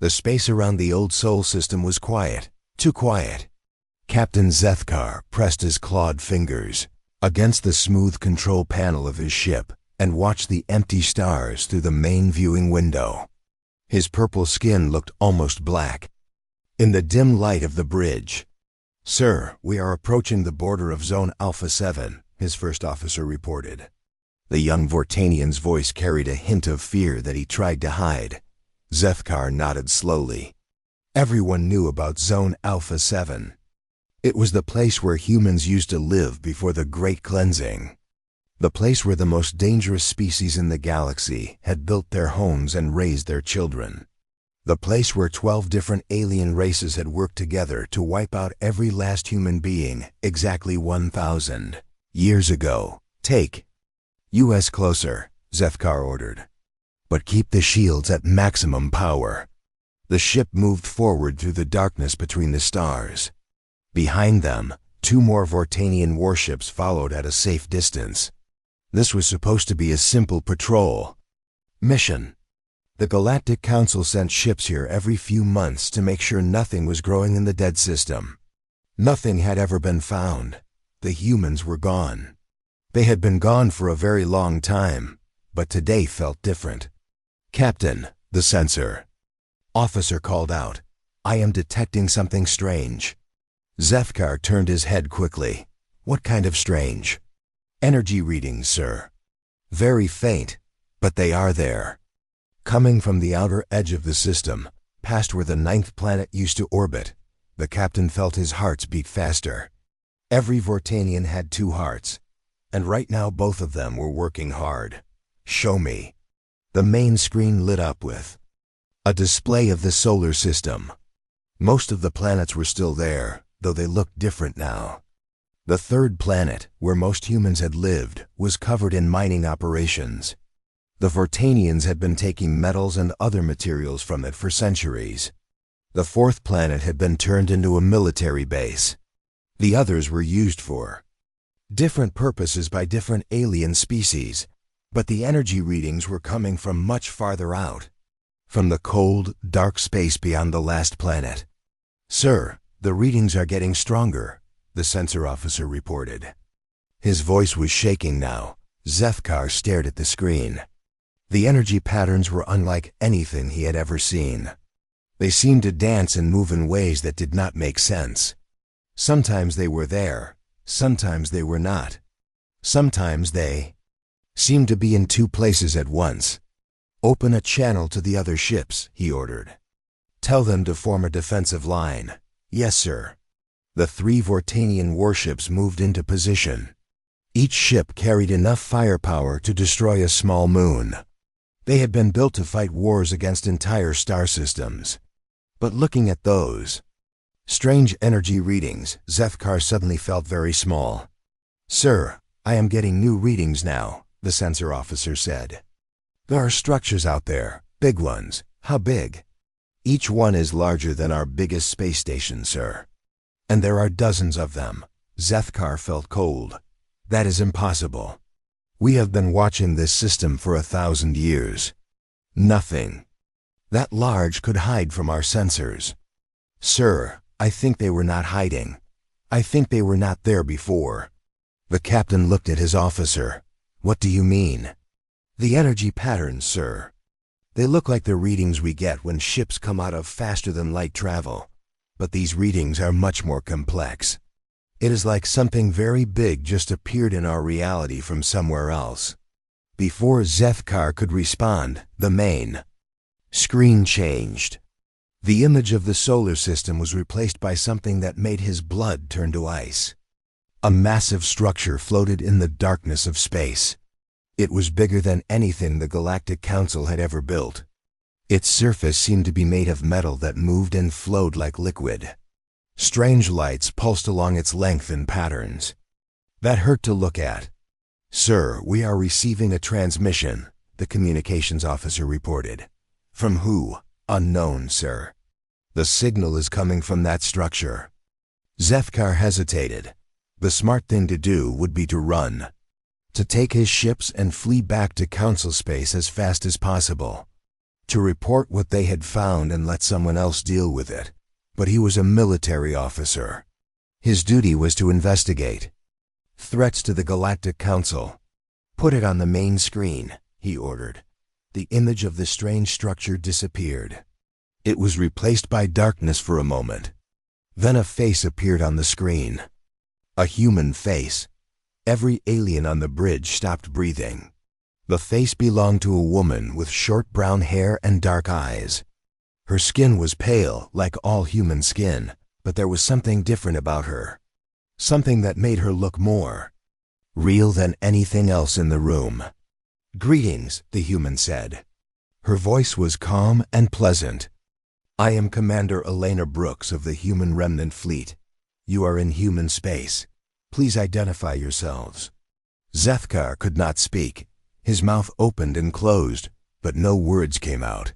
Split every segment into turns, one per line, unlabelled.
The space around the old Sol system was quiet, too quiet. Captain Zethkar pressed his clawed fingers against the smooth control panel of his ship and watched the empty stars through the main viewing window. His purple skin looked almost black in the dim light of the bridge. "Sir, we are approaching the border of Zone Alpha 7, his first officer reported. The young Vortanian's voice carried a hint of fear that he tried to hide. Zethkar nodded slowly. Everyone knew about Zone Alpha 7. It was the place where humans used to live before the Great Cleansing. The place where the most dangerous species in the galaxy had built their homes and raised their children. The place where 12 different alien races had worked together to wipe out every last human being exactly 1,000 years ago. "Take US closer," Zethkar ordered. "But keep the shields at maximum power." The ship moved forward through the darkness between the stars. Behind them, 2 more Vortanian warships followed at a safe distance. This was supposed to be a simple patrol mission. The Galactic Council sent ships here every few months to make sure nothing was growing in the dead system. Nothing had ever been found. The humans were gone. They had been gone for a very long time, but today felt different. "Captain," the sensor officer called out, "I am detecting something strange." Zethkar turned his head quickly. "What kind of strange?" "Energy readings, sir. Very faint, but they are there. Coming from the outer edge of the system, past where the 9th planet used to orbit." The captain felt his hearts beat faster. Every Vortanian had 2 hearts, and right now both of them were working hard. "Show me." The main screen lit up with a display of the solar system. Most of the planets were still there, though they looked different now. The 3rd planet, where most humans had lived, was covered in mining operations. The Vortanians had been taking metals and other materials from it for centuries. The 4th planet had been turned into a military base. The others were used for different purposes by different alien species, but the energy readings were coming from much farther out, from the cold, dark space beyond the last planet. "Sir, the readings are getting stronger," the sensor officer reported. His voice was shaking now. Zethkar stared at the screen. The energy patterns were unlike anything he had ever seen. They seemed to dance and move in ways that did not make sense. Sometimes they were there, sometimes they were not. Sometimes they seemed to be in 2 places at once. "Open a channel to the other ships," he ordered. "Tell them to form a defensive line." "Yes, sir." The 3 Vortanian warships moved into position. Each ship carried enough firepower to destroy a small moon. They had been built to fight wars against entire star systems. But looking at those strange energy readings, Zethkar suddenly felt very small. "Sir, I am getting new readings now," the sensor officer said. "There are structures out there, big ones." "How big?" "Each one is larger than our biggest space station, sir. And there are dozens of them." Zethkar felt cold. "That is impossible. We have been watching this system for 1,000 years. Nothing that large could hide from our sensors." "Sir, I think they were not hiding. I think they were not there before." The captain looked at his officer. "What do you mean?" "The energy patterns, sir. They look like the readings we get when ships come out of faster-than-light travel. But these readings are much more complex. It is like something very big just appeared in our reality from somewhere else." Before Zethkar could respond, the main screen changed. The image of the solar system was replaced by something that made his blood turn to ice. A massive structure floated in the darkness of space. It was bigger than anything the Galactic Council had ever built. Its surface seemed to be made of metal that moved and flowed like liquid. Strange lights pulsed along its length in patterns that hurt to look at. "Sir, we are receiving a transmission," the communications officer reported. "From who?" "Unknown, sir. The signal is coming from that structure." Zethkar hesitated. The smart thing to do would be to run, to take his ships and flee back to Council space as fast as possible. to report what they had found and let someone else deal with it. But he was a military officer. His duty was to investigate. Threats to the Galactic Council. Put it on the main screen, he ordered. The image of the strange structure disappeared. It was replaced by darkness for a moment. Then a face appeared on the screen. A human face. Every alien on the bridge stopped breathing. The face belonged to a woman with short brown hair and dark eyes. Her skin was pale, like all human skin, but there was something different about her. Something that made her look more real than anything else in the room. "Greetings," the human said. Her voice was calm and pleasant. "I am Commander Elena Brooks of the Human Remnant Fleet. You are in human space. Please identify yourselves." Zethkar could not speak. His mouth opened and closed, but no words came out.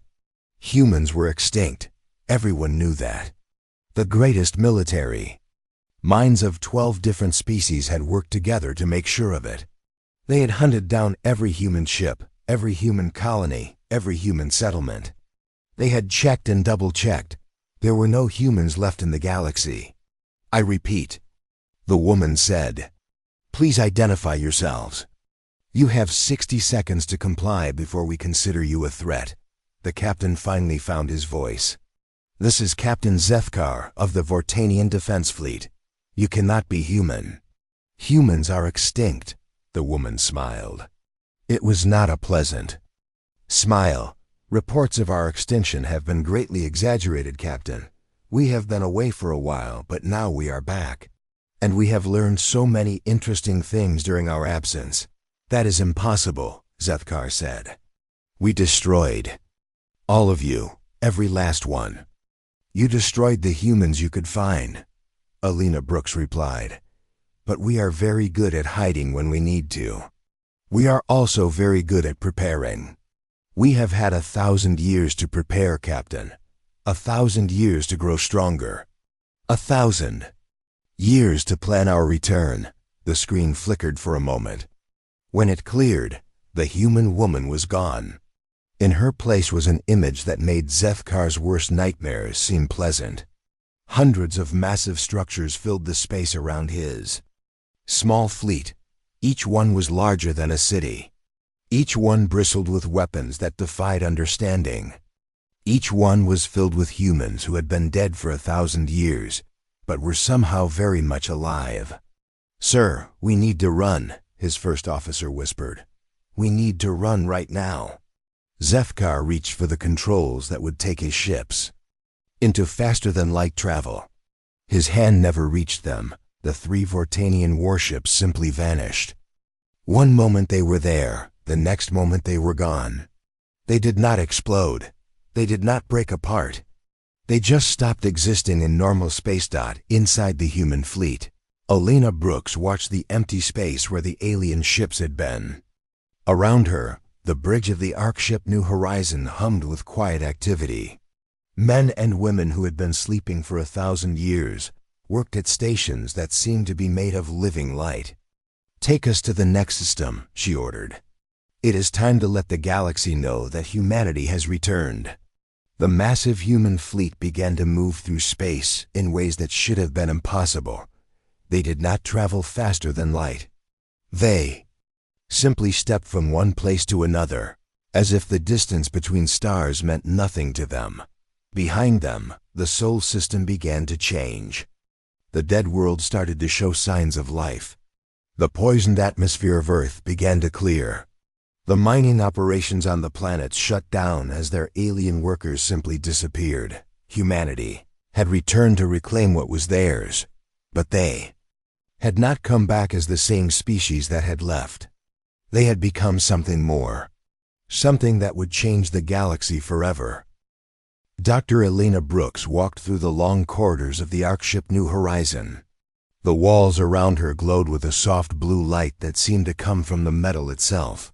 Humans were extinct. Everyone knew that. The greatest military. Minds of 12 different species had worked together to make sure of it. They had hunted down every human ship, every human colony, every human settlement. They had checked and double-checked. There were no humans left in the galaxy. "I repeat," the woman said, "please identify yourselves. You have 60 seconds to comply before we consider you a threat." The captain finally found his voice. "This is Captain Zethkar of the Vortanian Defense Fleet. You cannot be human." "Humans are extinct," the woman smiled. It was not a pleasant smile. "Reports of our extinction have been greatly exaggerated, Captain. We have been away for a while, but now we are back. And we have learned so many interesting things during our absence." "That is impossible," Zethkar said. "We destroyed all of you, every last one. You destroyed the humans you could find," Elena Brooks replied. "But we are very good at hiding when we need to. We are also very good at preparing. We have had 1,000 years to prepare, Captain. 1,000 years to grow stronger. 1,000 years to plan our return." The screen flickered for a moment. When it cleared, the human woman was gone. In her place was an image that made Zethkar's worst nightmares seem pleasant. Hundreds of massive structures filled the space around his small fleet. Each one was larger than a city. Each one bristled with weapons that defied understanding. Each one was filled with humans who had been dead for 1,000 years, but were somehow very much alive. "Sir, we need to run," his first officer whispered. "We need to run right now." Zethkar reached for the controls that would take his ships into faster-than-light travel. His hand never reached them. The 3 Vortanian warships simply vanished. One moment they were there, the next moment they were gone. They did not explode. They did not break apart. They just stopped existing in normal space inside the human fleet. Elena Brooks watched the empty space where the alien ships had been. Around her, the bridge of the Ark ship New Horizon hummed with quiet activity. Men and women who had been sleeping for 1,000 years worked at stations that seemed to be made of living light. "Take us to the next system," she ordered. "It is time to let the galaxy know that humanity has returned." The massive human fleet began to move through space in ways that should have been impossible. They did not travel faster than light. They simply stepped from one place to another, as if the distance between stars meant nothing to them. Behind them, the Sol system began to change. The dead world started to show signs of life. The poisoned atmosphere of Earth began to clear. The mining operations on the planets shut down as their alien workers simply disappeared. Humanity had returned to reclaim what was theirs, but they had not come back as the same species that had left. They had become something more, something that would change the galaxy forever. Dr. Elena Brooks walked through the long corridors of the Ark ship New Horizon. The walls around her glowed with a soft blue light that seemed to come from the metal itself.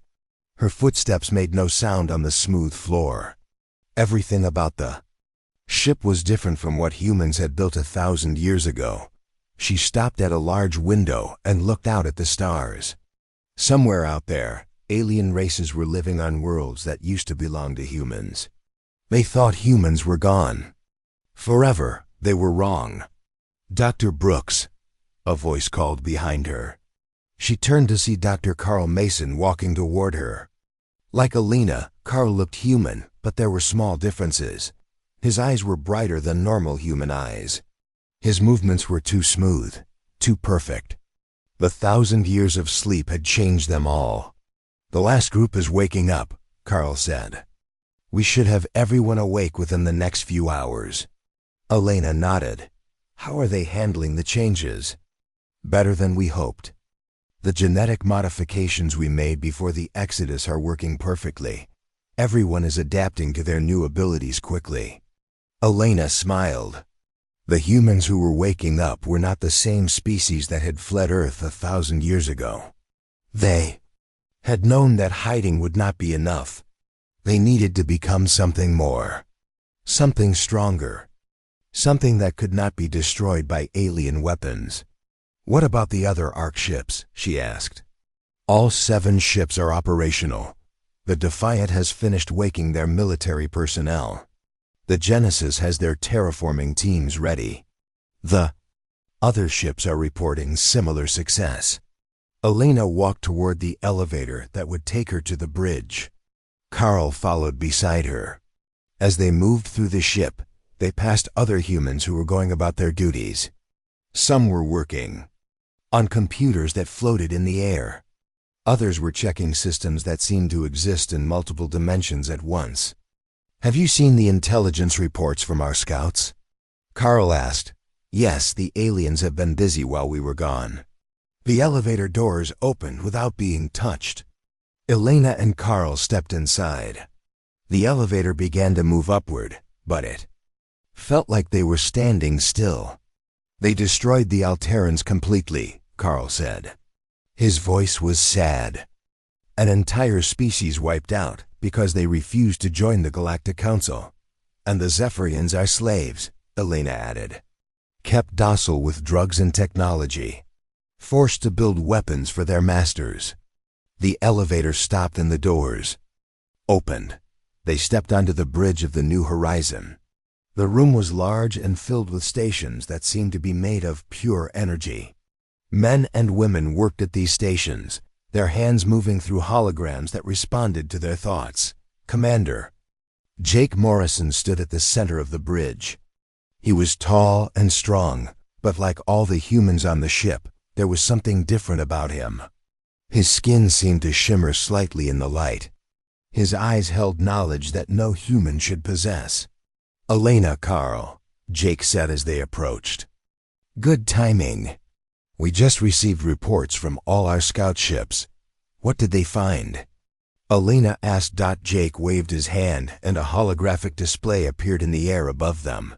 Her footsteps made no sound on the smooth floor. Everything about the ship was different from what humans had built 1,000 years ago. She stopped at a large window and looked out at the stars. Somewhere out there, alien races were living on worlds that used to belong to humans. They thought humans were gone. Forever, they were wrong. Dr. Brooks, a voice called behind her. She turned to see Dr. Carl Mason walking toward her. Like Alina, Carl looked human, but there were small differences. His eyes were brighter than normal human eyes. His movements were too smooth, too perfect. The 1,000 years of sleep had changed them all. "The last group is waking up," Carl said. "We should have everyone awake within the next few hours." Elena nodded. "How are they handling the changes?" "Better than we hoped. The genetic modifications we made before the Exodus are working perfectly. Everyone is adapting to their new abilities quickly." Elena smiled. The humans who were waking up were not the same species that had fled Earth 1,000 years ago. They had known that hiding would not be enough. They needed to become something more. Something stronger. Something that could not be destroyed by alien weapons. "What about the other Ark ships?" she asked. "All 7 ships are operational. The Defiant has finished waking their military personnel. The Genesis has their terraforming teams ready. The other ships are reporting similar success." Elena walked toward the elevator that would take her to the bridge. Carl followed beside her. As they moved through the ship, they passed other humans who were going about their duties. Some were working on computers that floated in the air. Others were checking systems that seemed to exist in multiple dimensions at once. "Have you seen the intelligence reports from our scouts?" Carl asked. "Yes, the aliens have been busy while we were gone." The elevator doors opened without being touched. Elena and Carl stepped inside. The elevator began to move upward, but it felt like they were standing still. "They destroyed the Alterans completely," Carl said. His voice was sad. "An entire species wiped out because they refused to join the Galactic Council. And the Zephyrians are slaves," Elena added. "Kept docile with drugs and technology. Forced to build weapons for their masters." The elevator stopped and the doors opened. They stepped onto the bridge of the New Horizon. The room was large and filled with stations that seemed to be made of pure energy. Men and women worked at these stations, their hands moving through holograms that responded to their thoughts. Commander Jake Morrison stood at the center of the bridge. He was tall and strong, but like all the humans on the ship, there was something different about him. His skin seemed to shimmer slightly in the light. His eyes held knowledge that no human should possess. "Elena, Carl," Jake said as they approached. "Good timing. We just received reports from all our scout ships. What did they find?" Elena asked. Jake waved his hand and a holographic display appeared in the air above them.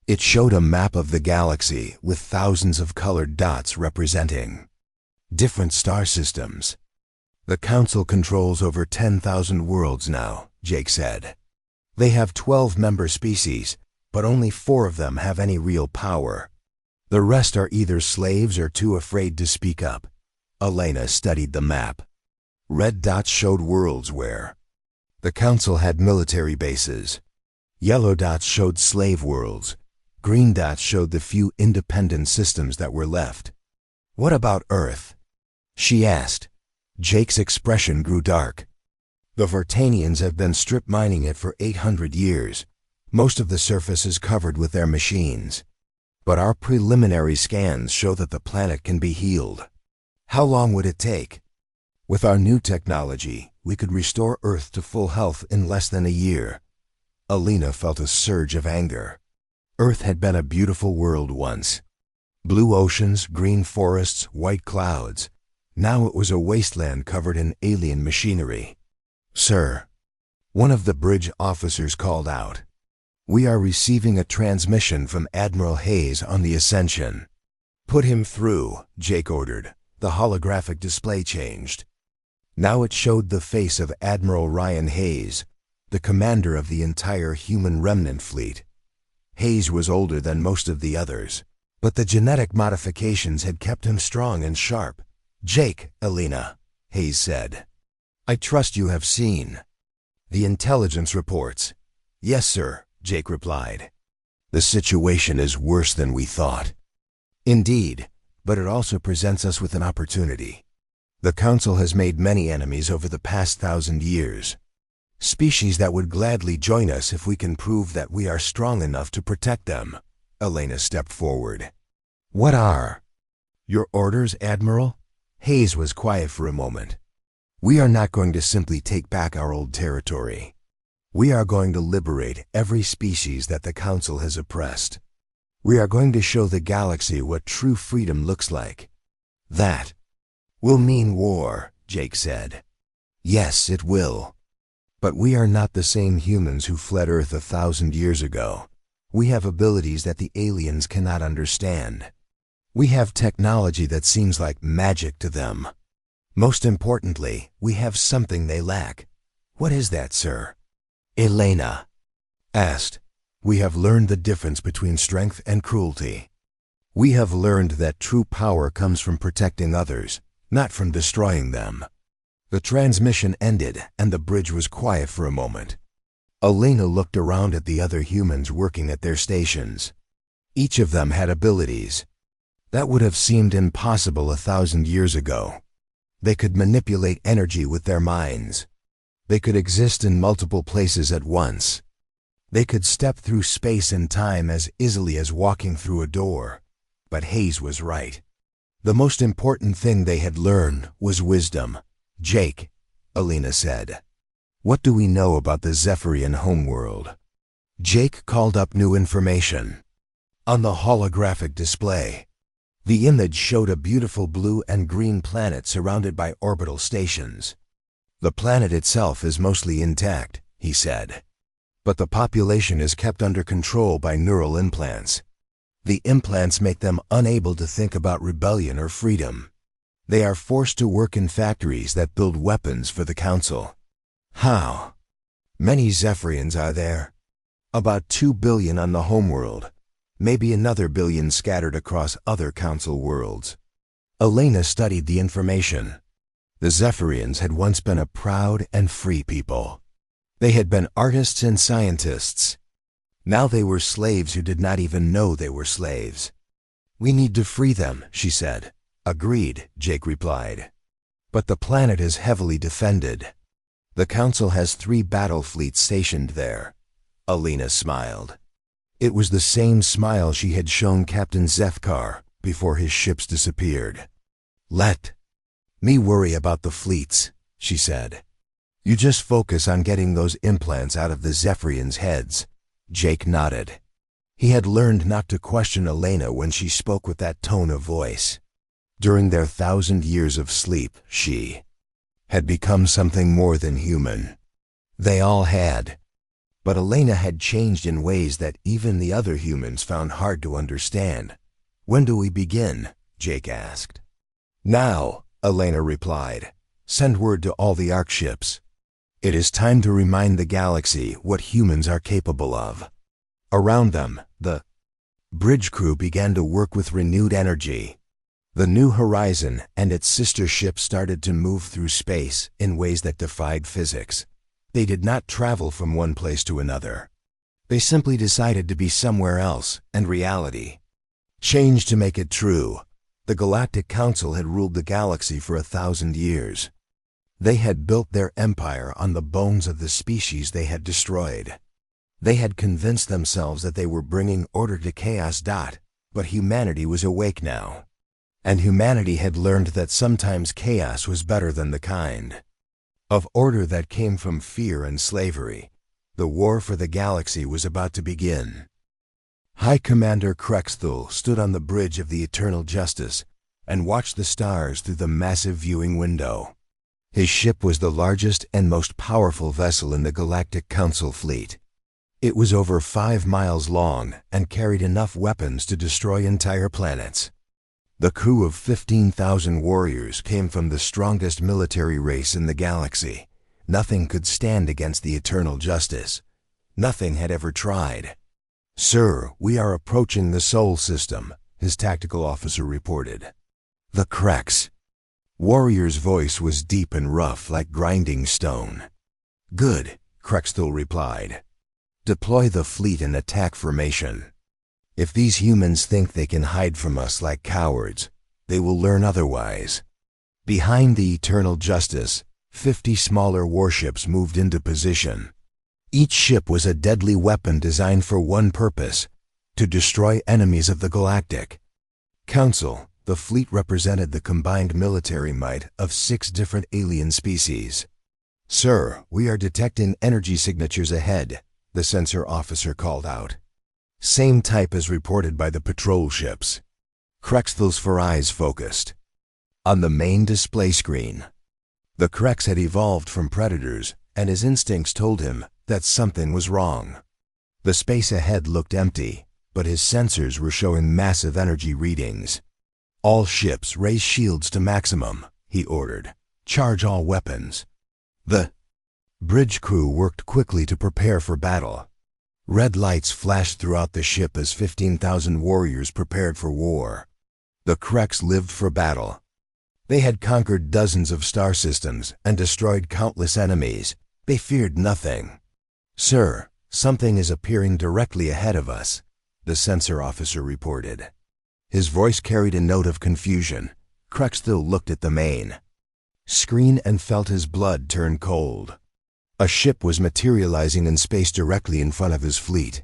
It showed a map of the galaxy with thousands of colored dots representing different star systems. "The Council controls over 10,000 worlds now," Jake said. "They have 12 member species, but only 4 of them have any real power. The rest are either slaves or too afraid to speak up." Elena studied the map. Red dots showed worlds where the Council had military bases. Yellow dots showed slave worlds. Green dots showed the few independent systems that were left. "What about Earth?" she asked. Jake's expression grew dark. "The Vartanians have been strip mining it for 800 years. Most of the surface is covered with their machines. But our preliminary scans show that the planet can be healed." "How long would it take?" "With our new technology, we could restore Earth to full health in less than a year." Elena felt a surge of anger. Earth had been a beautiful world once. Blue oceans, green forests, white clouds. Now it was a wasteland covered in alien machinery. "Sir," one of the bridge officers called out, "we are receiving a transmission from Admiral Hayes on the Ascension." "Put him through," Jake ordered. The holographic display changed. Now it showed the face of Admiral Ryan Hayes, the commander of the entire human remnant fleet. Hayes was older than most of the others, but the genetic modifications had kept him strong and sharp. "Jake, Elena," Hayes said, "I trust you have seen the intelligence reports." Yes, sir, Jake replied. The situation is worse than we thought. Indeed, but it also presents us with an opportunity. The Council has made many enemies over the past 1,000 years. Species that would gladly join us if we can prove that we are strong enough to protect them. Elena stepped forward. What are your orders, Admiral? Hayes was quiet for a moment. We are not going to simply take back our old territory. We are going to liberate every species that the Council has oppressed. We are going to show the galaxy what true freedom looks like. That will mean war, Jake said. Yes, it will. But we are not the same humans who fled Earth 1,000 years ago. We have abilities that the aliens cannot understand. We have technology that seems like magic to them. Most importantly, we have something they lack. What is that, sir? Elena asked. We have learned the difference between strength and cruelty. We have learned that true power comes from protecting others, not from destroying them. The transmission ended, and the bridge was quiet for a moment. Elena looked around at the other humans working at their stations. Each of them had abilities that would have seemed impossible 1,000 years ago. They could manipulate energy with their minds. They could exist in multiple places at once. They could step through space and time as easily as walking through a door. But Hayes was right. The most important thing they had learned was wisdom. Jake, Elena said. What do we know about the Zephyrian homeworld? Jake called up new information. On the holographic display, the image showed a beautiful blue and green planet surrounded by orbital stations. The planet itself is mostly intact, he said. But the population is kept under control by neural implants. The implants make them unable to think about rebellion or freedom. They are forced to work in factories that build weapons for the Council. How many Zephyrians are there? About 2 billion on the homeworld. Maybe another billion scattered across other Council worlds. Elena studied the information. The Zephyrians had once been a proud and free people. They had been artists and scientists. Now they were slaves who did not even know they were slaves. We need to free them, she said. Agreed, Jake replied. But the planet is heavily defended. The Council has 3 battle fleets stationed there. Elena smiled. It was the same smile she had shown Captain Zethkar before his ships disappeared. Let me worry about the fleets, she said. You just focus on getting those implants out of the Zephyrians' heads. Jake nodded. He had learned not to question Elena when she spoke with that tone of voice. During their 1,000 years of sleep, she had become something more than human. They all had. But Elena had changed in ways that even the other humans found hard to understand. When do we begin? Jake asked. Now, Elena replied. Send word to all the Ark ships. It is time to remind the galaxy what humans are capable of. Around them, the bridge crew began to work with renewed energy. The New Horizon and its sister ships started to move through space in ways that defied physics. They did not travel from one place to another. They simply decided to be somewhere else, and reality changed to make it true. The Galactic Council had ruled the galaxy for 1,000 years. They had built their empire on the bones of the species they had destroyed. They had convinced themselves that they were bringing order to chaos. But humanity was awake now. And humanity had learned that sometimes chaos was better than the kind of order that came from fear and slavery. The war for the galaxy was about to begin. High Commander Krexthul stood on the bridge of the Eternal Justice and watched the stars through the massive viewing window. His ship was the largest and most powerful vessel in the Galactic Council fleet. It was over 5 miles long and carried enough weapons to destroy entire planets. The crew of 15,000 warriors came from the strongest military race in the galaxy. Nothing could stand against the Eternal Justice. Nothing had ever tried. Sir, we are approaching the Sol system, his tactical officer reported. The Krex. Warrior's voice was deep and rough like grinding stone. Good, Krexthul replied. Deploy the fleet in attack formation. If these humans think they can hide from us like cowards, they will learn otherwise. Behind the Eternal Justice, 50 smaller warships moved into position. Each ship was a deadly weapon designed for one purpose: to destroy enemies of the Galactic Council. The fleet represented the combined military might of 6 different alien species. "Sir, we are detecting energy signatures ahead," the sensor officer called out. "Same type as reported by the patrol ships." Krexthal's eyes focused. On the main display screen, the Krex had evolved from predators, and his instincts told him that something was wrong. The space ahead looked empty, but his sensors were showing massive energy readings. "All ships raise shields to maximum," he ordered. "Charge all weapons." The bridge crew worked quickly to prepare for battle. Red lights flashed throughout the ship as 15,000 warriors prepared for war. The Krex lived for battle. They had conquered dozens of star systems and destroyed countless enemies. They feared nothing. "Sir, something is appearing directly ahead of us," the sensor officer reported. His voice carried a note of confusion. Krexthal looked at the main screen and felt his blood turn cold. A ship was materializing in space directly in front of his fleet.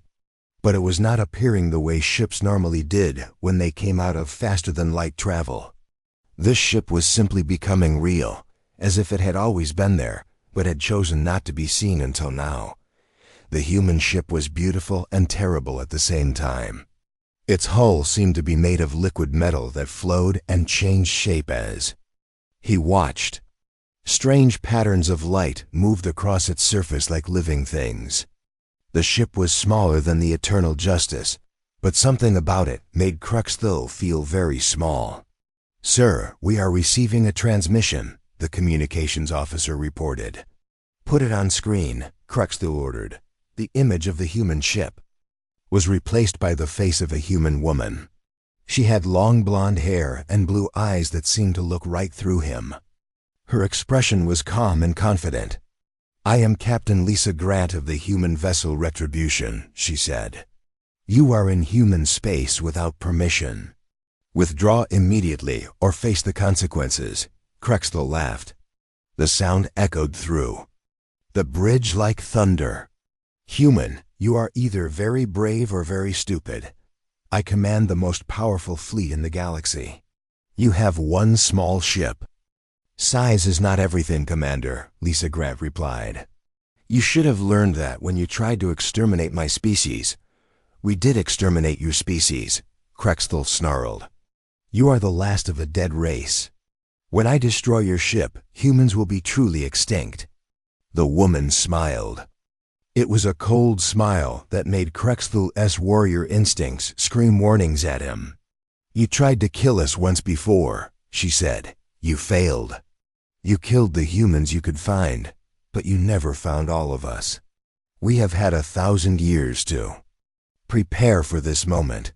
But it was not appearing the way ships normally did when they came out of faster-than-light travel. This ship was simply becoming real, as if it had always been there, but had chosen not to be seen until now. The human ship was beautiful and terrible at the same time. Its hull seemed to be made of liquid metal that flowed and changed shape as he watched. Strange patterns of light moved across its surface like living things. The ship was smaller than the Eternal Justice, but something about it made Krexthal feel very small. "Sir, we are receiving a transmission," the communications officer reported. "Put it on screen," Krexthal ordered. The image of the human ship was replaced by the face of a human woman. She had long blonde hair and blue eyes that seemed to look right through him. Her expression was calm and confident. "I am Captain Lisa Grant of the human vessel Retribution," she said. "You are in human space without permission. Withdraw immediately or face the consequences." Krexthal laughed. The sound echoed through the bridge like thunder. "Human, you are either very brave or very stupid. I command the most powerful fleet in the galaxy. You have one small ship." "Size is not everything, Commander," Lisa Grant replied. "You should have learned that when you tried to exterminate my species." "We did exterminate your species," Krexthal snarled. "You are the last of a dead race. When I destroy your ship, humans will be truly extinct." The woman smiled. It was a cold smile that made Krexthal's warrior instincts scream warnings at him. "You tried to kill us once before," she said. "You failed. You killed the humans you could find, but you never found all of us. We have had 1,000 years to prepare for this moment.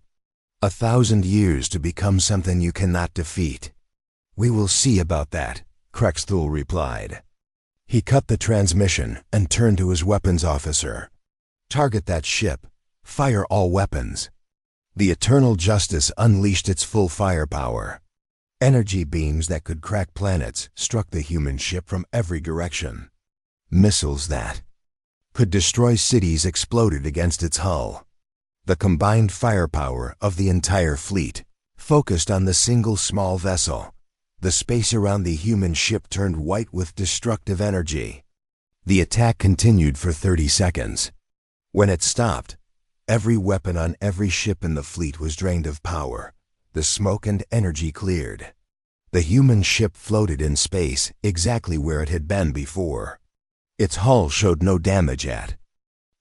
1,000 years to become something you cannot defeat." "We will see about that," Krexthal replied. He cut the transmission and turned to his weapons officer. "Target that ship. Fire all weapons." The Eternal Justice unleashed its full firepower. Energy beams that could crack planets struck the human ship from every direction. Missiles that could destroy cities exploded against its hull. The combined firepower of the entire fleet focused on the single small vessel. The space around the human ship turned white with destructive energy. The attack continued for 30 seconds. When it stopped, every weapon on every ship in the fleet was drained of power. The smoke and energy cleared. The human ship floated in space exactly where it had been before. Its hull showed no damage at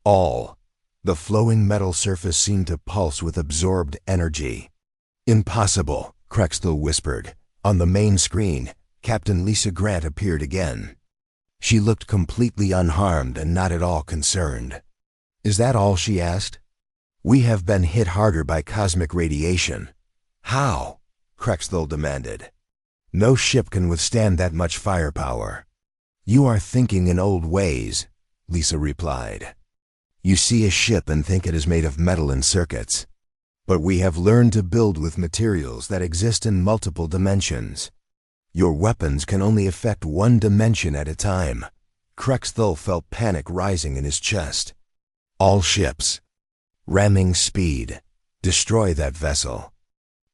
all. The flowing metal surface seemed to pulse with absorbed energy. "Impossible," Krexthal whispered. On the main screen, Captain Lisa Grant appeared again. She looked completely unharmed and not at all concerned. "Is that all?" she asked. "We have been hit harder by cosmic radiation." "How?" Krexthal demanded. "No ship can withstand that much firepower." "You are thinking in old ways," Lisa replied. You see a ship and think it is made of metal and circuits. But we have learned to build with materials that exist in multiple dimensions. Your weapons can only affect one dimension at a time. Krexthul felt panic rising in his chest. All ships. Ramming speed. Destroy that vessel.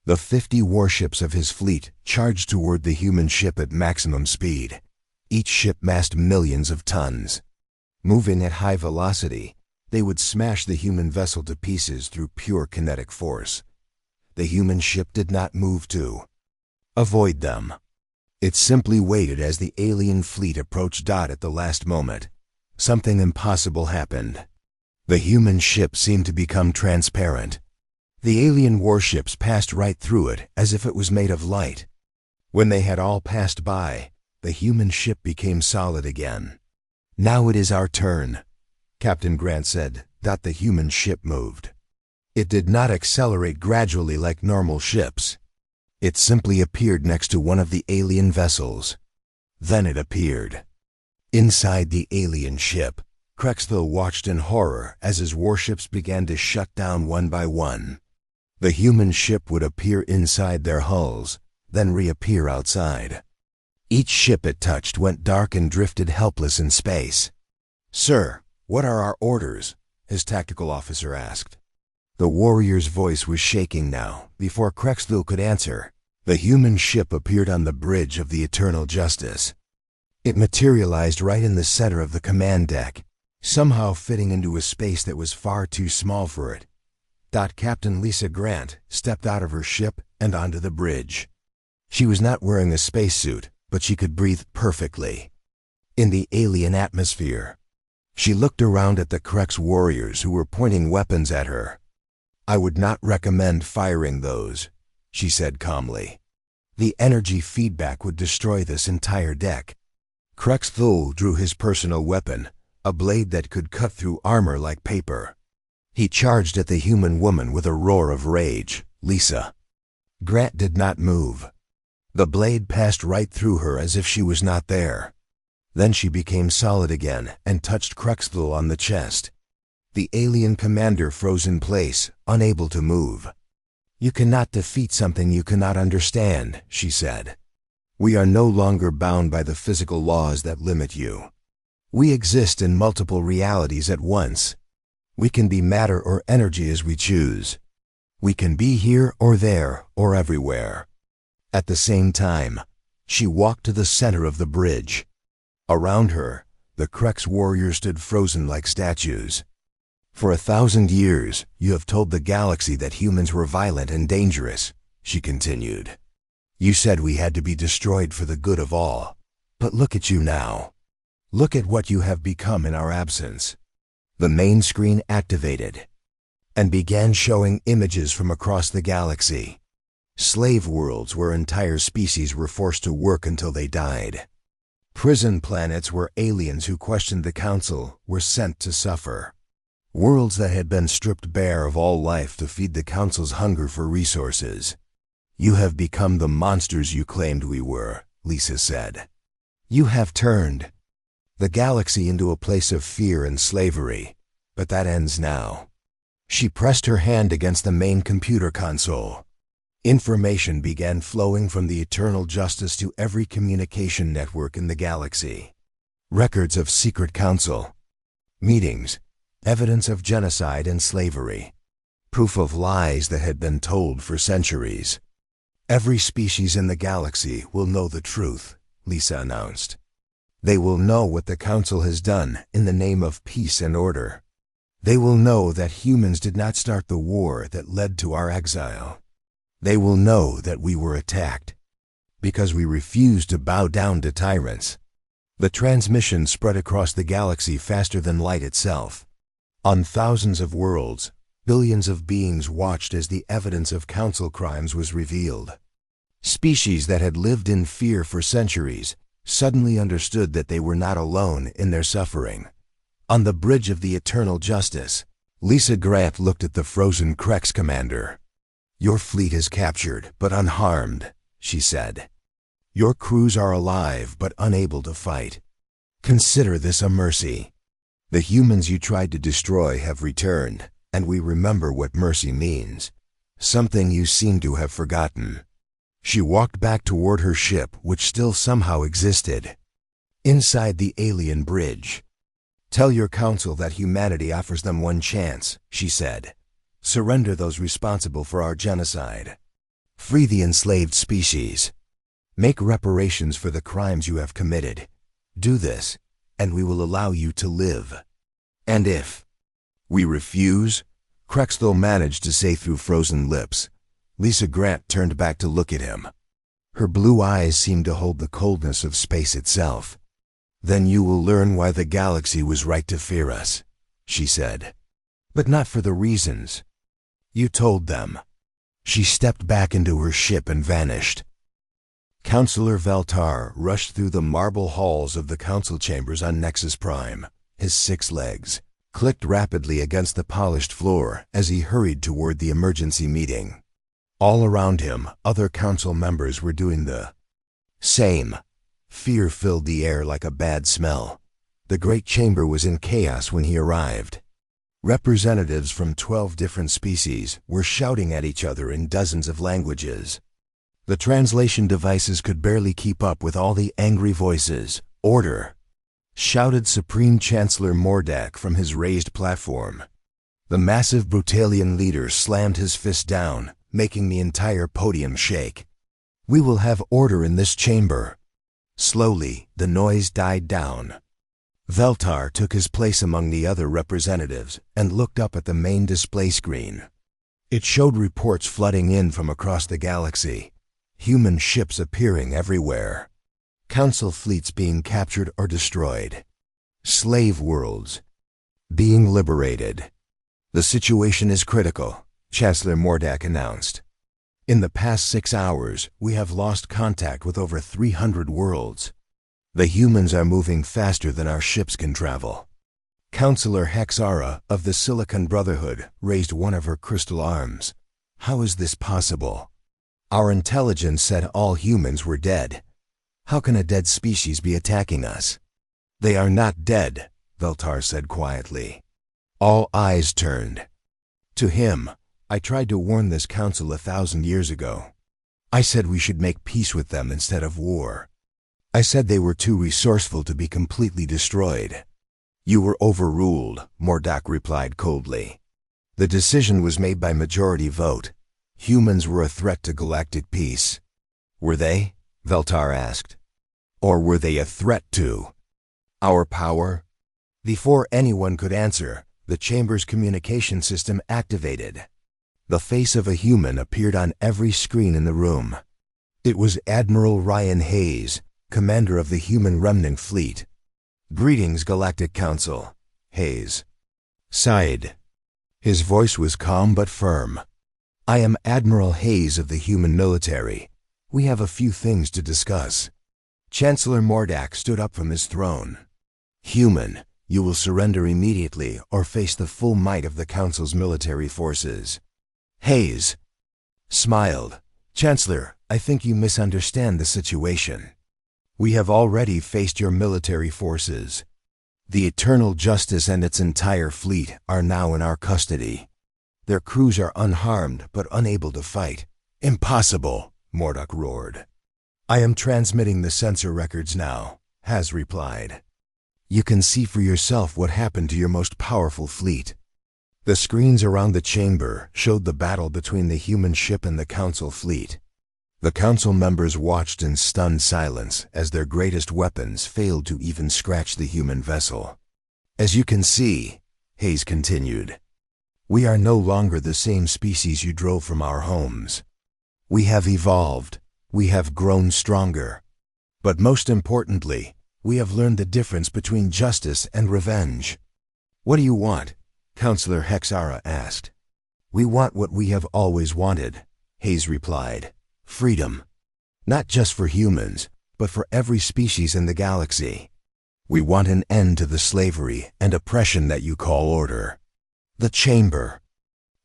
The 50 warships of his fleet charged toward the human ship at maximum speed. Each ship massed millions of tons. Moving at high velocity, they would smash the human vessel to pieces through pure kinetic force. The human ship did not move to avoid them. It simply waited as the alien fleet approached Dot at the last moment. Something impossible happened. The human ship seemed to become transparent. The alien warships passed right through it as if it was made of light. When they had all passed by, the human ship became solid again. Now it is our turn, Captain Grant said. The human ship moved. It did not accelerate gradually like normal ships. It simply appeared next to one of the alien vessels. Then it appeared. Inside the alien ship, Krexthul watched in horror as his warships began to shut down one by one. The human ship would appear inside their hulls, then reappear outside. Each ship it touched went dark and drifted helpless in space. "Sir, what are our orders?" his tactical officer asked. The warrior's voice was shaking now. Before Krexthul could answer, the human ship appeared on the bridge of the Eternal Justice. It materialized right in the center of the command deck, somehow fitting into a space that was far too small for it. Captain Lisa Grant stepped out of her ship and onto the bridge. She was not wearing a spacesuit, but she could breathe perfectly. In the alien atmosphere, she looked around at the Krex warriors who were pointing weapons at her. "I would not recommend firing those," she said calmly. "The energy feedback would destroy this entire deck." Krexthul drew his personal weapon, a blade that could cut through armor like paper. He charged at the human woman with a roar of rage. "Lisa." Grant did not move. The blade passed right through her as if she was not there. Then she became solid again and touched Krexthul on the chest. The alien commander froze in place, unable to move. "You cannot defeat something you cannot understand," she said. "We are no longer bound by the physical laws that limit you. We exist in multiple realities at once. We can be matter or energy as we choose. We can be here or there or everywhere." At the same time, she walked to the center of the bridge. Around her, the Krex warriors stood frozen like statues. "For 1,000 years, you have told the galaxy that humans were violent and dangerous," she continued. "You said we had to be destroyed for the good of all. But look at you now. Look at what you have become in our absence." The main screen activated and began showing images from across the galaxy. Slave worlds where entire species were forced to work until they died. Prison planets where aliens who questioned the Council were sent to suffer. Worlds that had been stripped bare of all life to feed the Council's hunger for resources. "You have become the monsters you claimed we were," Lisa said. "You have turned the galaxy into a place of fear and slavery, but that ends now." She pressed her hand against the main computer console. Information began flowing from the Eternal Justice to every communication network in the galaxy. Records of secret council meetings, evidence of genocide and slavery, proof of lies that had been told for centuries. "Every species in the galaxy will know the truth," Lisa announced. "They will know what the Council has done in the name of peace and order. They will know that humans did not start the war that led to our exile. They will know that we were attacked because we refused to bow down to tyrants." The transmission spread across the galaxy faster than light itself. On thousands of worlds, billions of beings watched as the evidence of Council crimes was revealed. Species that had lived in fear for centuries suddenly understood that they were not alone in their suffering. On the bridge of the Eternal Justice, Lisa Grant looked at the frozen Krex commander. "Your fleet is captured, but unharmed," she said. "Your crews are alive, but unable to fight. Consider this a mercy." The humans you tried to destroy have returned, and we remember what mercy means. Something you seem to have forgotten. She walked back toward her ship, which still somehow existed. Inside the alien bridge. Tell your council that humanity offers them one chance, she said. Surrender those responsible for our genocide. Free the enslaved species. Make reparations for the crimes you have committed. Do this, and we will allow you to live. And if we refuse, Crexthel managed to say through frozen lips. Lisa Grant turned back to look at him. Her blue eyes seemed to hold the coldness of space itself. Then you will learn why the galaxy was right to fear us, she said. But not for the reasons you told them. She stepped back into her ship and vanished. Counselor Veltar rushed through the marble halls of the council chambers on Nexus Prime. His 6 legs clicked rapidly against the polished floor as he hurried toward the emergency meeting. All around him, other council members were doing the same. Fear filled the air like a bad smell. The great chamber was in chaos when he arrived. Representatives from 12 different species were shouting at each other in dozens of languages. The translation devices could barely keep up with all the angry voices. Order! Shouted Supreme Chancellor Mordak from his raised platform. The massive Brutalian leader slammed his fist down, making the entire podium shake. We will have order in this chamber. Slowly, the noise died down. Veltar took his place among the other representatives and looked up at the main display screen. It showed reports flooding in from across the galaxy. Human ships appearing everywhere. Council fleets being captured or destroyed. Slave worlds being liberated. The situation is critical, Chancellor Mordak announced. In the past 6 hours, we have lost contact with over 300 worlds. The humans are moving faster than our ships can travel. Counselor Hexara of the Silicon Brotherhood raised one of her crystal arms. How is this possible? Our intelligence said all humans were dead. How can a dead species be attacking us? They are not dead, Veltar said quietly. All eyes turned to him. I tried to warn this council 1,000 years ago. I said we should make peace with them instead of war. I said they were too resourceful to be completely destroyed. You were overruled, Mordak replied coldly. The decision was made by majority vote. Humans were a threat to galactic peace. Were they? Veltar asked. Or were they a threat to our power? Before anyone could answer, the chamber's communication system activated. The face of a human appeared on every screen in the room. It was Admiral Ryan Hayes, commander of the Human Remnant Fleet. Greetings, Galactic Council, Hayes sighed. His voice was calm but firm. I am Admiral Hayes of the Human Military. We have a few things to discuss. Chancellor Mordak stood up from his throne. Human, you will surrender immediately or face the full might of the Council's military forces. Hayes smiled. Chancellor, I think you misunderstand the situation. We have already faced your military forces. The Eternal Justice and its entire fleet are now in our custody. Their crews are unharmed but unable to fight. Impossible, Mordak roared. I am transmitting the sensor records now, Haz replied. You can see for yourself what happened to your most powerful fleet. The screens around the chamber showed the battle between the human ship and the Council fleet. The Council members watched in stunned silence as their greatest weapons failed to even scratch the human vessel. As you can see, Hayes continued, we are no longer the same species you drove from our homes. We have evolved. We have grown stronger. But most importantly, we have learned the difference between justice and revenge. What do you want? Counselor Hexara asked. We want what we have always wanted, Hayes replied. Freedom. Not just for humans, but for every species in the galaxy. We want an end to the slavery and oppression that you call order. The chamber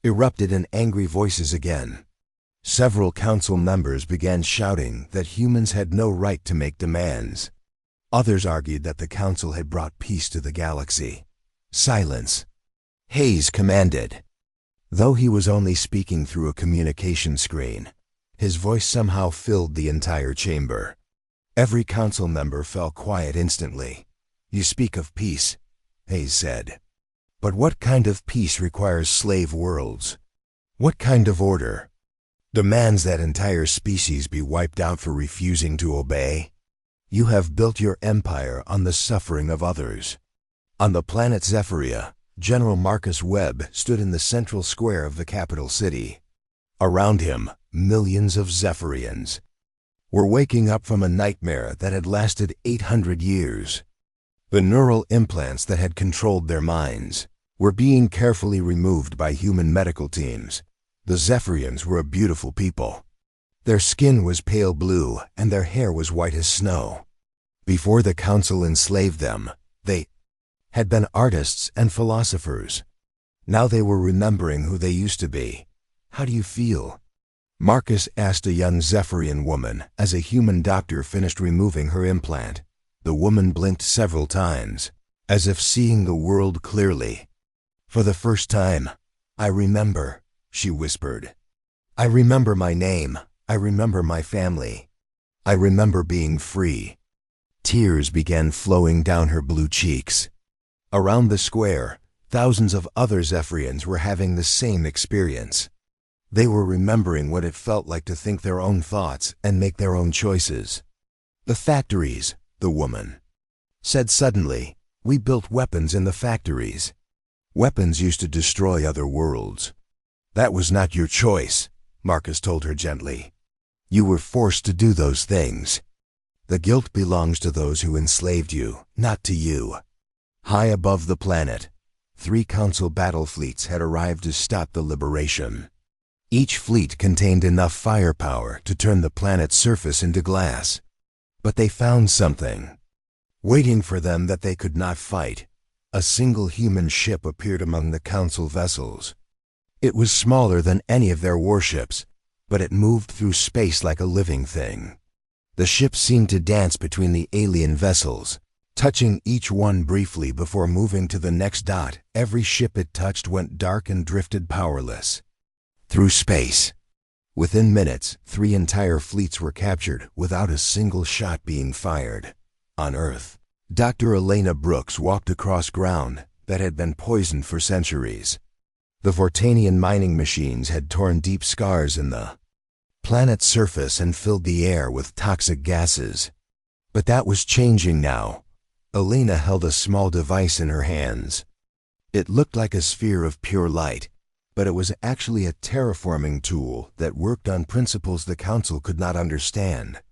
erupted in angry voices again. Several council members began shouting that humans had no right to make demands. Others argued that the council had brought peace to the galaxy. Silence. Hayes commanded. Though he was only speaking through a communication screen, his voice somehow filled the entire chamber. Every council member fell quiet instantly. "You speak of peace," Hayes said. "But what kind of peace requires slave worlds? What kind of order? Demands that entire species be wiped out for refusing to obey? You have built your empire on the suffering of others." On the planet Zephyria, General Marcus Webb stood in the central square of the capital city. Around him, millions of Zephyrians were waking up from a nightmare that had lasted 800 years. The neural implants that had controlled their minds were being carefully removed by human medical teams. The Zephyrians were a beautiful people. Their skin was pale blue and their hair was white as snow. Before the council enslaved them, they had been artists and philosophers. Now they were remembering who they used to be. "How do you feel?" Marcus asked a young Zephyrian woman as a human doctor finished removing her implant. The woman blinked several times, as if seeing the world clearly. "For the first time, I remember," she whispered. "I remember my name. I remember my family. I remember being free." Tears began flowing down her blue cheeks. Around the square, thousands of other Zephyrians were having the same experience. They were remembering what it felt like to think their own thoughts and make their own choices. "The factories," the woman said suddenly. "We built weapons in the factories. Weapons used to destroy other worlds." "That was not your choice," Marcus told her gently. "You were forced to do those things. The guilt belongs to those who enslaved you, not to you." High above the planet, 3 council battle fleets had arrived to stop the liberation. Each fleet contained enough firepower to turn the planet's surface into glass. But they found something waiting for them that they could not fight. A single human ship appeared among the council vessels. It was smaller than any of their warships, but it moved through space like a living thing. The ship seemed to dance between the alien vessels, touching each one briefly before moving to the next dot. Every ship it touched went dark and drifted powerless through space. Within minutes, 3 entire fleets were captured without a single shot being fired. On Earth, Dr. Elena Brooks walked across ground that had been poisoned for centuries. The Vortanian mining machines had torn deep scars in the planet's surface and filled the air with toxic gases. But that was changing now. Elena held a small device in her hands. It looked like a sphere of pure light, but it was actually a terraforming tool that worked on principles the council could not understand.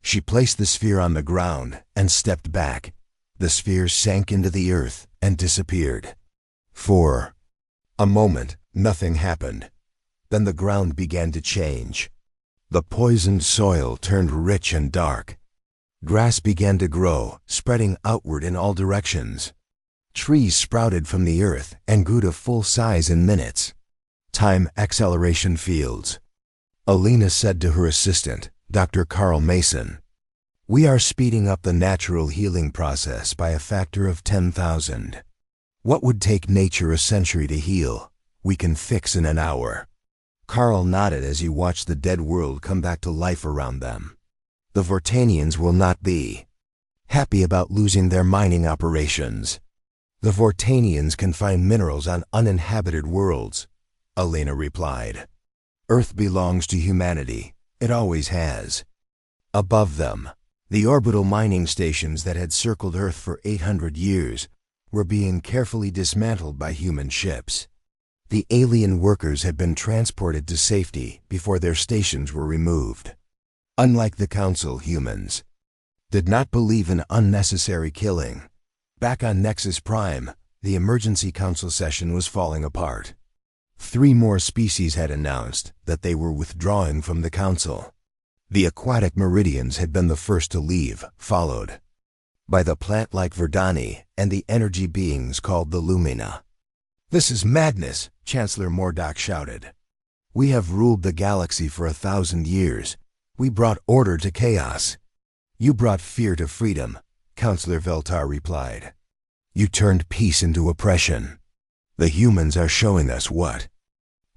She placed the sphere on the ground and stepped back. The sphere sank into the earth and disappeared. For a moment, nothing happened. Then the ground began to change. The poisoned soil turned rich and dark. Grass began to grow, spreading outward in all directions. Trees sprouted from the earth and grew to full size in minutes. Time acceleration fields. Elena said to her assistant, Dr. Carl Mason, "We are speeding up the natural healing process by a factor of 10,000. What would take nature a century to heal, we can fix in an hour." Carl nodded as he watched the dead world come back to life around them. "The Vortanians will not be happy about losing their mining operations. The Vortanians can find minerals on uninhabited worlds," Elena replied. "Earth belongs to humanity. It always has." Above them, the orbital mining stations that had circled Earth for 800 years were being carefully dismantled by human ships. The alien workers had been transported to safety before their stations were removed. Unlike the Council, humans did not believe in unnecessary killing. Back on Nexus Prime, the emergency council session was falling apart. 3 more species had announced that they were withdrawing from the council. The aquatic Meridians had been the first to leave, followed by the plant-like Verdani and the energy beings called the Lumina. "This is madness," Chancellor Mordock shouted. "We have ruled the galaxy for 1,000 years. We brought order to chaos." "You brought fear to freedom," Councillor Veltar replied. You turned peace into oppression. The humans are showing us what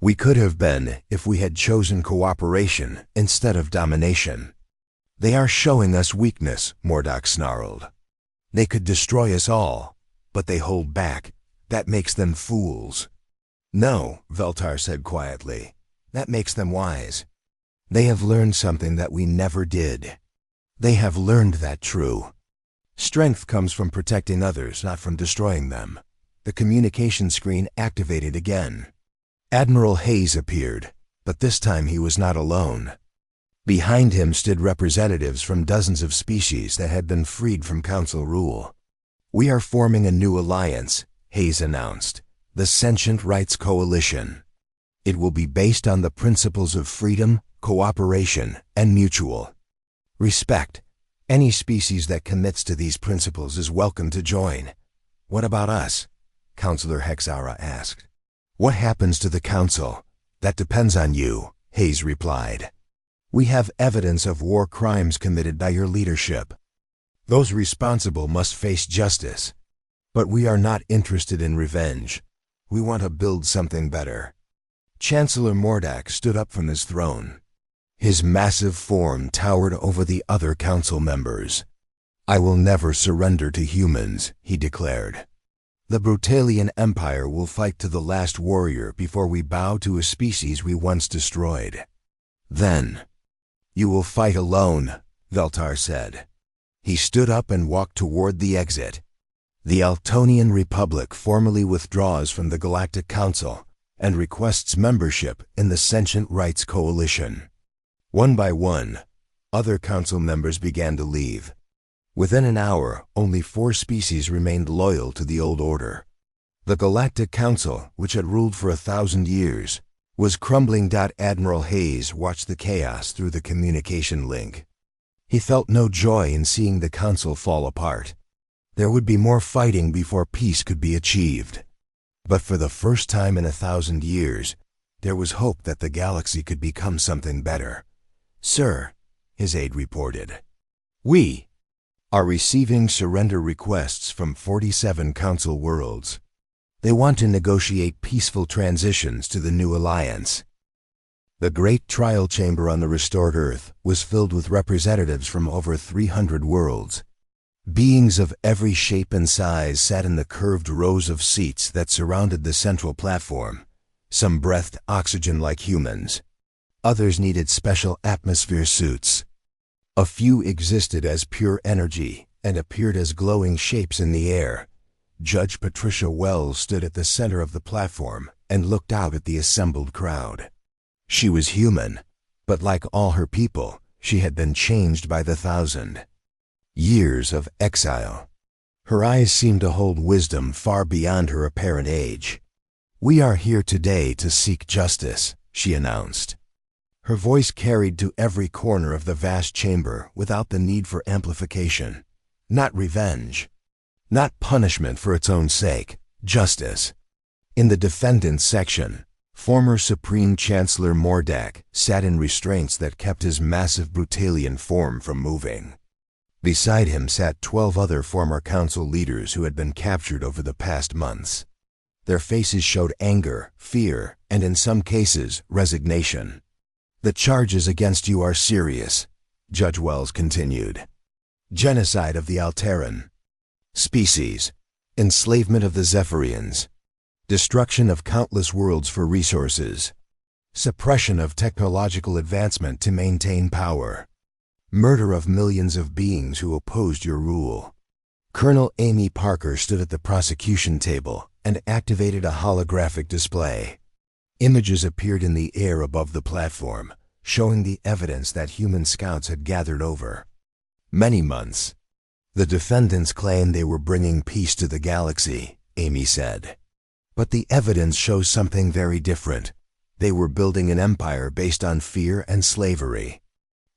we could have been if we had chosen cooperation instead of domination. They are showing us weakness, Mordok snarled. They could destroy us all, but they hold back. That makes them fools. No, Veltar said quietly. That makes them wise. They have learned something that we never did. They have learned that true strength comes from protecting others, not from destroying them. The communication screen activated again. Admiral Hayes appeared, but this time he was not alone. Behind him stood representatives from dozens of species that had been freed from Council rule. We are forming a new alliance, Hayes announced, the Sentient Rights Coalition. It will be based on the principles of freedom, cooperation, and mutual respect. Any species that commits to these principles is welcome to join. What about us? Counselor Hexara asked. What happens to the Council? That depends on you, Hayes replied. We have evidence of war crimes committed by your leadership. Those responsible must face justice. But we are not interested in revenge. We want to build something better. Chancellor Mordok stood up from his throne. His massive form towered over the other council members. I will never surrender to humans, he declared. The Brutalian Empire will fight to the last warrior before we bow to a species we once destroyed. Then, you will fight alone, Veltar said. He stood up and walked toward the exit. The Altonian Republic formally withdraws from the Galactic Council and requests membership in the Sentient Rights Coalition. One by one, other council members began to leave. Within an hour, only 4 species remained loyal to the old order. The Galactic Council, which had ruled for 1,000 years, was crumbling. Admiral Hayes watched the chaos through the communication link. He felt no joy in seeing the council fall apart. There would be more fighting before peace could be achieved. But for the first time in 1,000 years, there was hope that the galaxy could become something better. Sir, his aide reported, we are receiving surrender requests from 47 council worlds. They want to negotiate peaceful transitions to the new alliance. The great trial chamber on the restored Earth was filled with representatives from over 300 worlds. Beings of every shape and size sat in the curved rows of seats that surrounded the central platform. Some breathed oxygen like humans. Others needed special atmosphere suits. A few existed as pure energy and appeared as glowing shapes in the air. Judge Patricia Wells stood at the center of the platform and looked out at the assembled crowd. She was human, but like all her people, she had been changed by the 1,000 years of exile. Her eyes seemed to hold wisdom far beyond her apparent age. We are here today to seek justice, she announced. Her voice carried to every corner of the vast chamber without the need for amplification. Not revenge. Not punishment for its own sake. Justice. In the defendants section, former Supreme Chancellor Mordok sat in restraints that kept his massive Brutalian form from moving. Beside him sat 12 other former council leaders who had been captured over the past months. Their faces showed anger, fear, and in some cases, resignation. The charges against you are serious, Judge Wells continued. Genocide of the Alteran species, enslavement of the Zephyrians, destruction of countless worlds for resources, suppression of technological advancement to maintain power, murder of millions of beings who opposed your rule. Colonel Amy Parker stood at the prosecution table and activated a holographic display. Images appeared in the air above the platform, showing the evidence that human scouts had gathered over many months. The defendants claimed they were bringing peace to the galaxy, Amy said. But the evidence shows something very different. They were building an empire based on fear and slavery.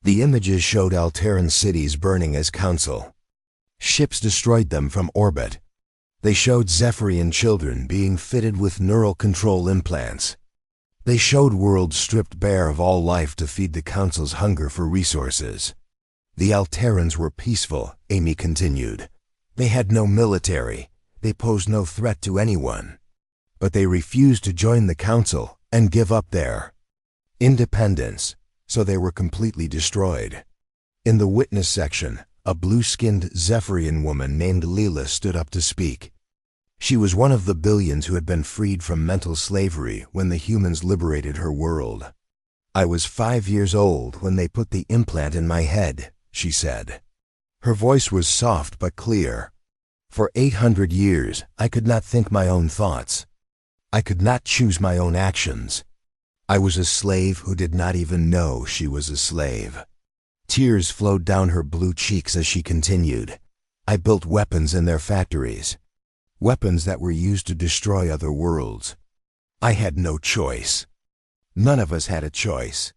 The images showed Alteran cities burning as council. Ships destroyed them from orbit. They showed Zephyrian children being fitted with neural control implants. They showed worlds stripped bare of all life to feed the Council's hunger for resources. The Alterans were peaceful, Amy continued. They had no military, They posed no threat to anyone. But they refused to join the council and give up their independence, so they were completely destroyed. In the witness section, a blue-skinned Zephyrian woman named Leela stood up to speak. She was one of the billions who had been freed from mental slavery when the humans liberated her world. "I was 5 years old when they put the implant in my head," she said. Her voice was soft but clear. "For 800 years, I could not think my own thoughts. I could not choose my own actions. I was a slave who did not even know she was a slave." Tears flowed down her blue cheeks as she continued. "I built weapons in their factories. Weapons that were used to destroy other worlds. I had no choice. None of us had a choice."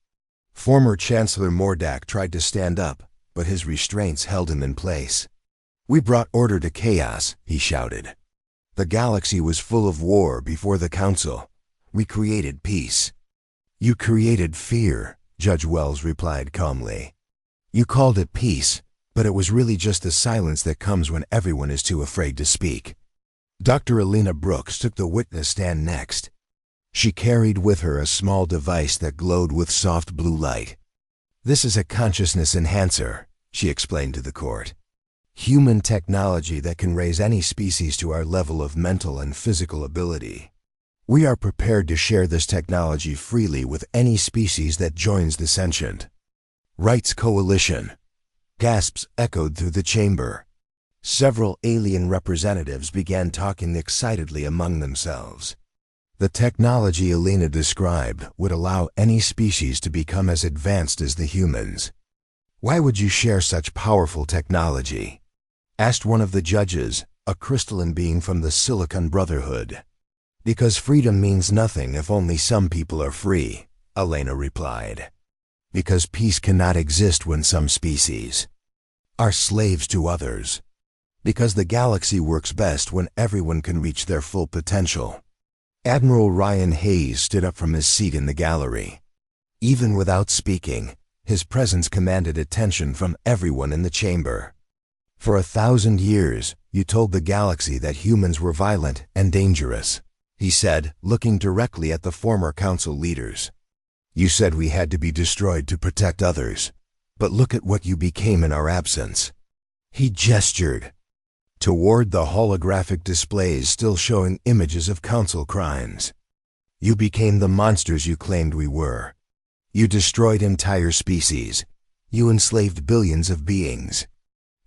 Former Chancellor Mordak tried to stand up, but his restraints held him in place. "We brought order to chaos," he shouted. "The galaxy was full of war before the council. We created peace." "You created fear," Judge Wells replied calmly. "You called it peace, but it was really just the silence that comes when everyone is too afraid to speak." Dr. Alina Brooks took the witness stand next. She carried with her a small device that glowed with soft blue light. "This is a consciousness enhancer," she explained to the court. "Human technology that can raise any species to our level of mental and physical ability. We are prepared to share this technology freely with any species that joins the sentient Rights Coalition." Gasps echoed through the chamber. Several alien representatives began talking excitedly among themselves. The technology Alina described would allow any species to become as advanced as the humans. "Why would you share such powerful technology?" asked one of the judges, a crystalline being from the Silicon Brotherhood. "Because freedom means nothing if only some people are free," Alina replied. "Because peace cannot exist when some species are slaves to others. Because the galaxy works best when everyone can reach their full potential." Admiral Ryan Hayes stood up from his seat in the gallery. Even without speaking, his presence commanded attention from everyone in the chamber. "For 1,000 years, you told the galaxy that humans were violent and dangerous," he said, looking directly at the former council leaders. "You said we had to be destroyed to protect others, but look at what you became in our absence." He gestured toward the holographic displays still showing images of council crimes. "You became the monsters you claimed we were. You destroyed entire species. You enslaved billions of beings.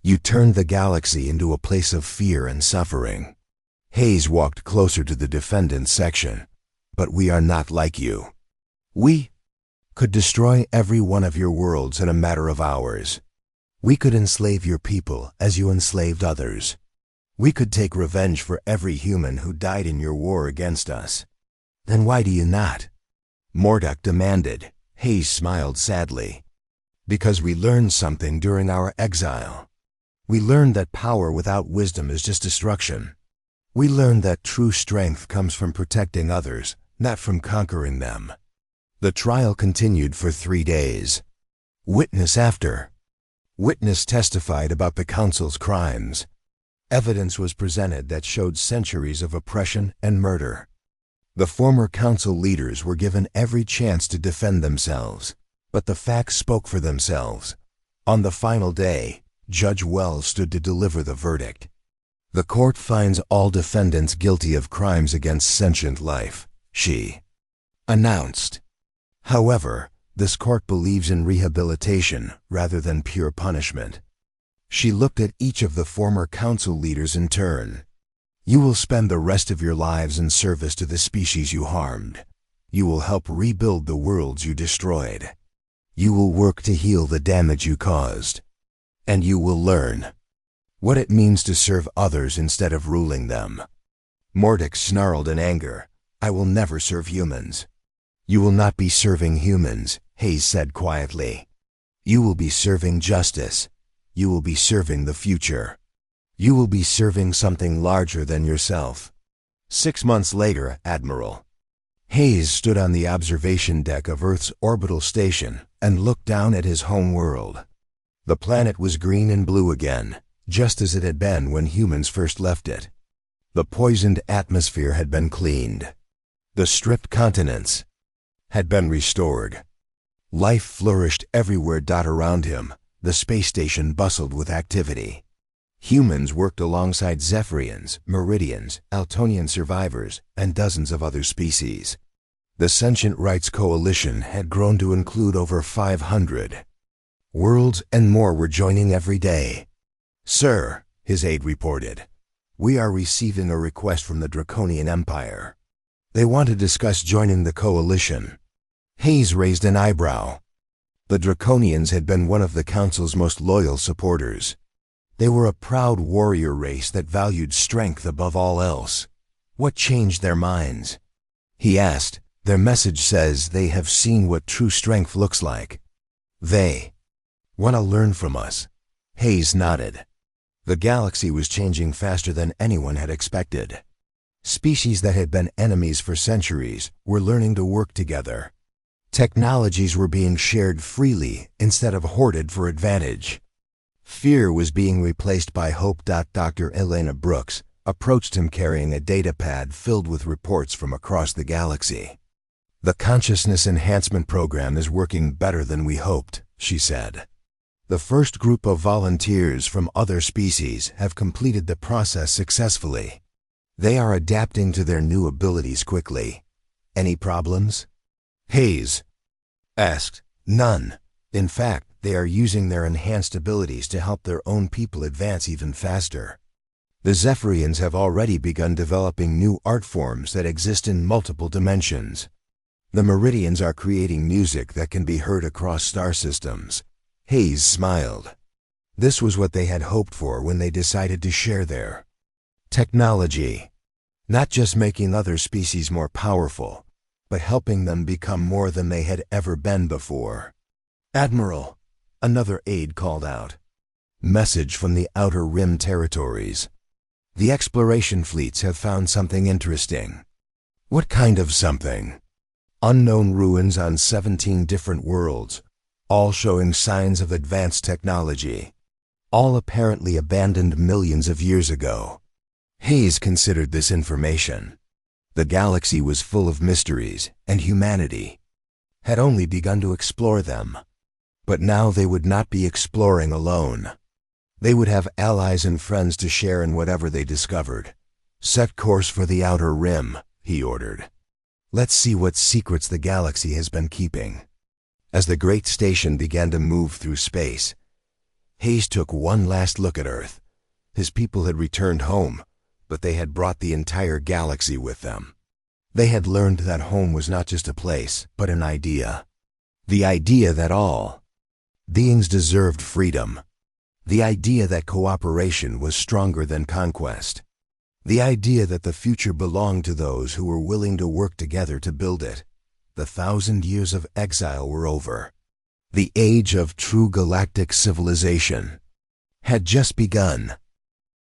You turned the galaxy into a place of fear and suffering." Hayes walked closer to the defendant's section. "But we are not like you. We could destroy every one of your worlds in a matter of hours. We could enslave your people as you enslaved others. We could take revenge for every human who died in your war against us. Then why do you not?" Mordak demanded. Hayes smiled sadly. "Because we learned something during our exile. We learned that power without wisdom is just destruction. We learned that true strength comes from protecting others, not from conquering them." The trial continued for 3 days. Witness after witness testified about the council's crimes. Evidence was presented that showed centuries of oppression and murder. The former council leaders were given every chance to defend themselves, but the facts spoke for themselves. On the final day, Judge Wells stood to deliver the verdict. "The court finds all defendants guilty of crimes against sentient life," she announced. "However, this court believes in rehabilitation rather than pure punishment." She looked at each of the former council leaders in turn. "You will spend the rest of your lives in service to the species you harmed. You will help rebuild the worlds you destroyed. You will work to heal the damage you caused. And you will learn what it means to serve others instead of ruling them." Mordak snarled in anger. "I will never serve humans." "You will not be serving humans," Hayes said quietly. "You will be serving justice. You will be serving the future. You will be serving something larger than yourself." 6 months later, Admiral Hayes stood on the observation deck of Earth's orbital station and looked down at his home world. The planet was green and blue again, just as it had been when humans first left it. The poisoned atmosphere had been cleaned. The stripped continents had been restored. Life flourished everywhere around him. The space station bustled with activity. Humans worked alongside Zephyrians, Meridians, Altonian survivors, and dozens of other species. The Sentient Rights Coalition had grown to include over 500 worlds, and more were joining every day. "Sir," his aide reported, "we are receiving a request from the Draconian Empire. They want to discuss joining the coalition." Hayes raised an eyebrow. The Draconians had been one of the Council's most loyal supporters. They were a proud warrior race that valued strength above all else. What changed their minds? He asked. "Their message says they have seen what true strength looks like. They want to learn from us." Hayes nodded. The galaxy was changing faster than anyone had expected. Species that had been enemies for centuries were learning to work together. Technologies were being shared freely instead of hoarded for advantage. Fear was being replaced by hope. Dr. Elena Brooks approached him carrying a datapad filled with reports from across the galaxy. "The consciousness enhancement program is working better than we hoped," she said. "The first group of volunteers from other species have completed the process successfully. They are adapting to their new abilities quickly. Any problems?" Hayes asked. "None. In fact, they are using their enhanced abilities to help their own people advance even faster. The Zephyrians have already begun developing new art forms that exist in multiple dimensions. The Meridians are creating music that can be heard across star systems." Hayes smiled. This was what they had hoped for when they decided to share their technology. Not just making other species more powerful, but helping them become more than they had ever been before. "Admiral," another aide called out. "Message from the Outer Rim territories. The exploration fleets have found something interesting." "What kind of something?" "Unknown ruins on 17 different worlds, all showing signs of advanced technology. All apparently abandoned millions of years ago." Hayes considered this information. The galaxy was full of mysteries, and humanity had only begun to explore them. But now they would not be exploring alone. They would have allies and friends to share in whatever they discovered. "Set course for the Outer Rim," he ordered. "Let's see what secrets the galaxy has been keeping." As the great station began to move through space, Hayes took one last look at Earth. His people had returned home, but they had brought the entire galaxy with them. They had learned that home was not just a place, but an idea. The idea that all beings deserved freedom. The idea that cooperation was stronger than conquest. The idea that the future belonged to those who were willing to work together to build it. The 1,000 years of exile were over. The age of true galactic civilization had just begun.